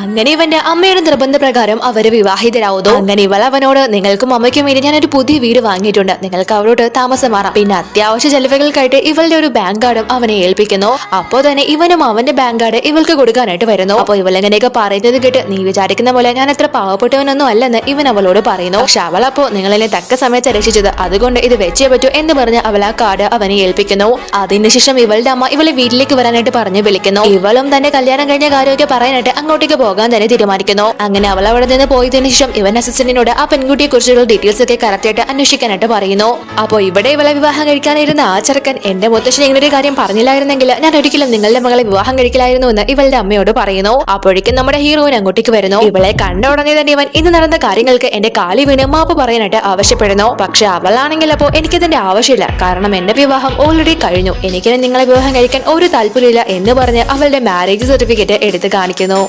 അങ്ങനെ ഇവന്റെ അമ്മയുടെ നിർബന്ധപ്രകാരം അവര് വിവാഹിതരാവുന്നു. അങ്ങനെ ഇവൾ അവനോട് നിങ്ങൾക്കും അമ്മയ്ക്കും വേണ്ടി ഞാനൊരു പുതിയ വീട് വാങ്ങിയിട്ടുണ്ട്, നിങ്ങൾക്ക് അവരോട് താമസം മാറാം, പിന്നെ അത്യാവശ്യ ചെലവുകൾക്കായിട്ട് ഇവളുടെ ഒരു ബാങ്ക് കാർഡും അവനെ ഏൽപ്പിക്കുന്നു. അപ്പോ തന്നെ ഇവനും അവന്റെ ബാങ്ക് കാർഡ് ഇവൾക്ക് കൊടുക്കാനായിട്ട് വരുന്നു. അപ്പൊ ഇവളെങ്ങനെയൊക്കെ പറയുന്നത് കേട്ട് നീ വിചാരിക്കുന്ന പോലെ ഞാൻ എത്ര പാവപ്പെട്ടവനൊന്നും അല്ലെന്ന് ഇവൻ അവളോട് പറയുന്നു. പക്ഷെ അവൾ അപ്പോ നിങ്ങളെന്നെ തക്ക സമയത്ത് രക്ഷിച്ചത്, അതുകൊണ്ട് ഇത് വെച്ചേ പറ്റൂ എന്ന് പറഞ്ഞ് അവൾ ആ കാർഡ് അവനെ ഏൽപ്പിക്കുന്നു. അതിനുശേഷം ഇവളുടെ അമ്മ ഇവളെ വീട്ടിലേക്ക് വരാനായിട്ട് പറഞ്ഞു വിളിക്കുന്നു. ഇവളും തന്റെ കല്യാണം കഴിഞ്ഞ കാര്യമൊക്കെ പറയാനായിട്ട് അങ്ങോട്ടേക്ക് പോകാൻ തന്നെ തീരുമാനിക്കുന്നു. അങ്ങനെ അവൾ അവിടെ നിന്ന് പോയതിനു ശേഷം ഇവൻ അസിസ്റ്റന്റിനോട് ആ പെൺകുട്ടിയെ കുറിച്ചുള്ള ഡീറ്റെയിൽസ് ഒക്കെ കറക്റ്റ് ആയിട്ട് അന്വേഷിക്കാനായിട്ട് പറയുന്നു. അപ്പോ ഇവിടെ ഇവളെ വിവാഹം കഴിക്കാനിരുന്ന ആ ചെറുക്കൻ എന്റെ മുത്തശ്ശൻ ഇങ്ങനെ ഒരു കാര്യം പറഞ്ഞില്ലായിരുന്നെങ്കിൽ ഞാൻ ഒരിക്കലും നിങ്ങളുടെ മകളെ വിവാഹം കഴിക്കില്ലായിരുന്നു എന്ന് ഇവളുടെ അമ്മയോട് പറയുന്നു. അപ്പോഴേക്കും നമ്മുടെ ഹീറോയിൻ അങ്ങോട്ടേക്ക് വരുന്നു. ഇവളെ കണ്ട ഉടനെ തന്നെ ഇവൻ ഇന്ന് നടന്ന കാര്യങ്ങൾക്ക് എന്റെ കാലി വീണ് മാപ്പ് പറയാനായിട്ട് ആവശ്യപ്പെടുന്നു. പക്ഷെ അവളാണെങ്കിൽ അപ്പോ എനിക്കതിന്റെ ആവശ്യമില്ല, കാരണം എന്റെ വിവാഹം ഓൾറെഡി കഴിഞ്ഞു, എനിക്ക് നിങ്ങളെ വിവാഹം കഴിക്കാൻ ഒരു താല്പര്യമില്ല എന്ന് പറഞ്ഞ് അവളുടെ മാരേജ് സർട്ടിഫിക്കറ്റ് എടുത്ത് കാണിക്കുന്നു.